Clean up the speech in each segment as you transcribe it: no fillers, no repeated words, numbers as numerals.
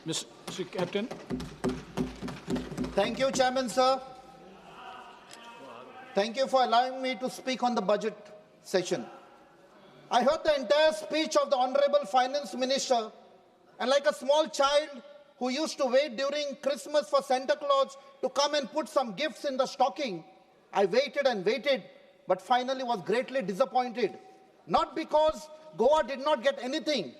Mr. Captain. Thank you, Chairman, sir. Thank you for allowing me to speak on the budget session. I heard the entire speech of the Honorable Finance Minister, and like a small child who used to wait during Christmas for Santa Claus to come and put some gifts in the stocking, I waited and waited, but finally was greatly disappointed. Not because Goa did not get anything,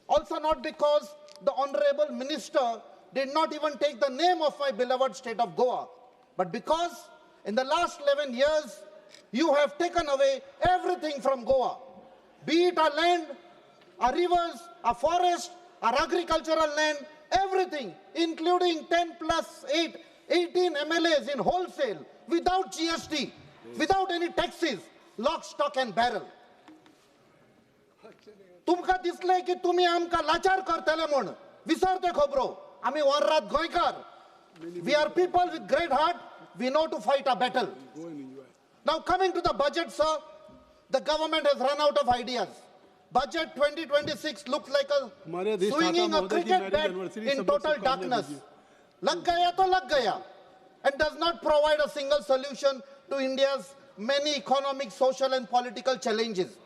also not because the Honorable Minister did not even take the name of my beloved state of Goa, but because in the last 11 years, you have taken away everything from Goa, be it our land, our rivers, our forest, our agricultural land, everything, including 10 plus 8, 18 MLAs in wholesale, without GST, without any taxes, lock, stock and barrel. तुमका दिसले की तुम्ही आमका लाचार करतले म्हण विसरते खबरो आम्ही वररात गोंयकार. We are people with great heart. We know to fight a battle. Now coming to the budget, sir, the government has run out of ideas. Budget 2026 looks like a swinging a cricket bat in total darkness. Lag gaya to lag gaya, and does not provide a single solution to India's many economic, social and political challenges.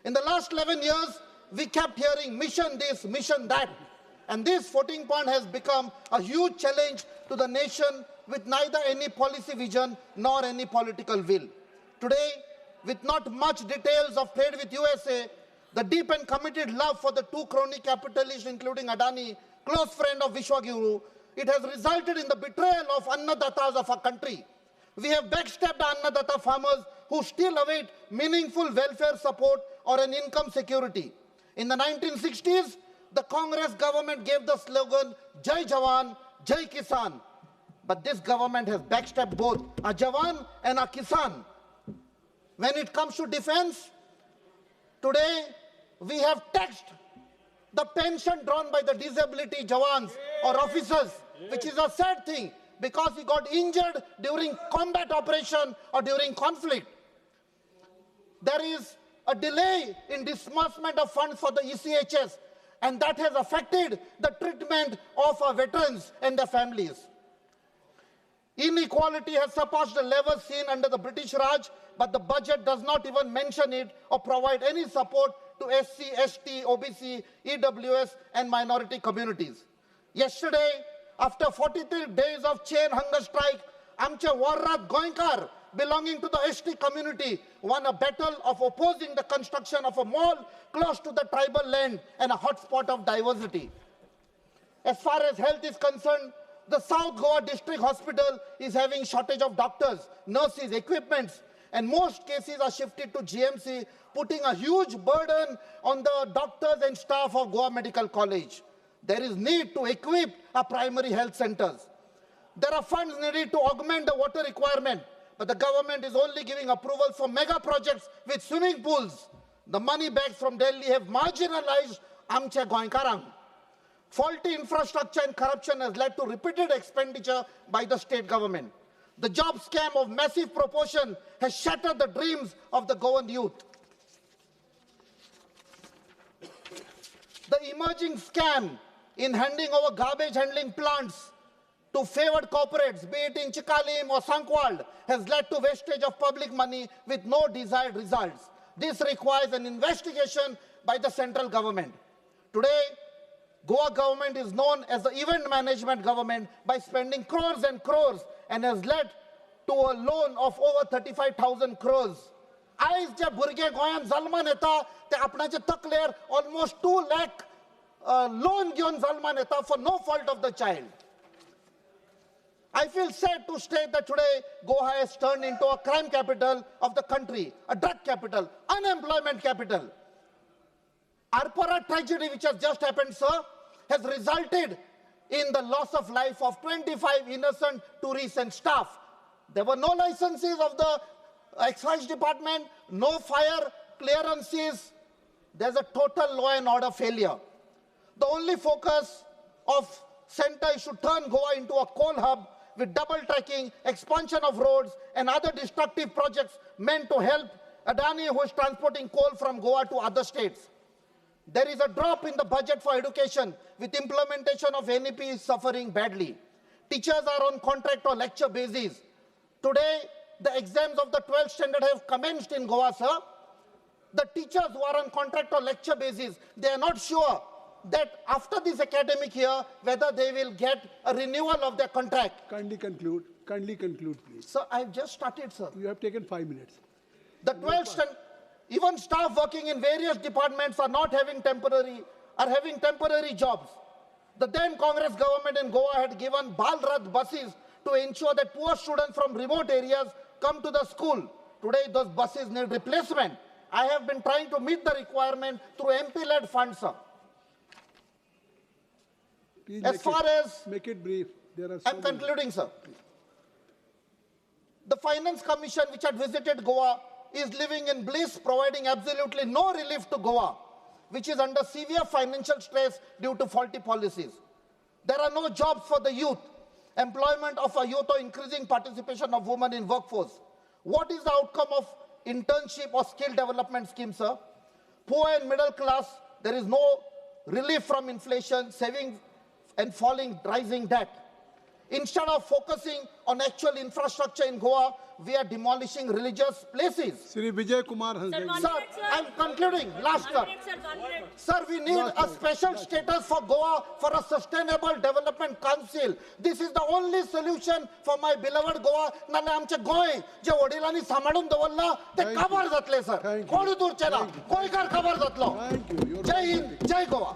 In the last 11 years, we kept hearing mission this, mission that. And this 14 point has become a huge challenge to the nation with neither any policy vision nor any political will. Today, with not much details of trade with USA, the deep and committed love for the two crony capitalists, including Adani, close friend of Vishwaguru, it has resulted in the betrayal of Annadatas of our country. We have backstabbed Annadata farmers who still await meaningful welfare support or an income security. In the 1960s, the Congress government gave the slogan, Jai Jawan, Jai Kisan. But this government has backstabbed both a Jawan and a Kisan. When it comes to defense, today we have taxed the pension drawn by the disability Jawans or officers, which is a sad thing because he got injured during combat operation or during conflict. There is a delay in disbursement of funds for the ECHS, and that has affected the treatment of our veterans and their families. Inequality has surpassed the levels seen under the British Raj, but the budget does not even mention it or provide any support to SC, ST, OBC, EWS and minority communities. Yesterday, after 43 days of chain hunger strike, Amche Warrat Goinkar, belonging to the ST community, won a battle of opposing the construction of a mall close to the tribal land and a hotspot of diversity. As far as health is concerned, the South Goa District Hospital is having shortage of doctors, nurses, equipments, and most cases are shifted to GMC, putting a huge burden on the doctors and staff of Goa Medical College. There is need to equip our primary health centers. There are funds needed to augment the water requirement, but the government is only giving approval for mega projects with swimming pools. The money bags from Delhi have marginalized Amche Goinkarang. Faulty infrastructure and corruption has led to repeated expenditure by the state government. The job scam of massive proportion has shattered the dreams of the Goan youth. The emerging scam in handing over garbage handling plants to favored corporates, be it in Chikalim or Sankwal, has led to wastage of public money with no desired results. This requires an investigation by the central government. Today, Goa government is known as the event management government by spending crores and crores and has led to a loan of over 35,000 crores. Aiz je burge goyan zalman eta te apnache takler almost 2 lakh loan given zalman eta for no fault of the child. I feel sad to state that today Goa has turned into a crime capital of the country, a drug capital, unemployment capital. Arpara tragedy which has just happened, sir, has resulted in the loss of life of 25 innocent tourists and staff. There were no licenses of the excise department, no fire clearances. There's a total law and order failure. The only focus of center is to turn Goa into a coal hub with double tracking, expansion of roads and other destructive projects meant to help Adani, who is transporting coal from Goa to other states. There is a drop in the budget for education with implementation of NEP is suffering badly. Teachers are on contract or lecture basis. Today, the exams of the 12th standard have commenced in Goa, sir. The teachers who are on contract or lecture basis, they are not sure that after this academic year, whether they will get a renewal of their contract. Kindly conclude. Kindly conclude, please. Sir, I've just started, sir. You have taken 5 minutes. The 12th standard, even staff working in various departments are having temporary jobs. The then Congress government in Goa had given Balrad buses to ensure that poor students from remote areas come to the school. Today, those buses need replacement. I have been trying to meet the requirement through MP-led funds, sir. Please As far as make it brief. There are. I'm concluding, sir. The Finance Commission, which had visited Goa, is living in bliss, providing absolutely no relief to Goa, which is under severe financial stress due to faulty policies. There are no jobs for the youth, employment of a youth or increasing participation of women in workforce. What is the outcome of internship or skill development scheme, sir? Poor and middle class, there is no relief from inflation, saving and rising debt. Instead of focusing on actual infrastructure in Goa, we are demolishing religious places. Sri Vijay Kumar has Sir, I'm concluding. Last word. Sir, we need a special status for Goa for a sustainable development council. This is the only solution for my beloved Goa. नाले आमचे गोय जे वडिलांनी सांभाळून दवरला ते काबार जातले sir. कोण दूरचेला गोयकार काबार जातलो. जय हिंद, जय गोवा.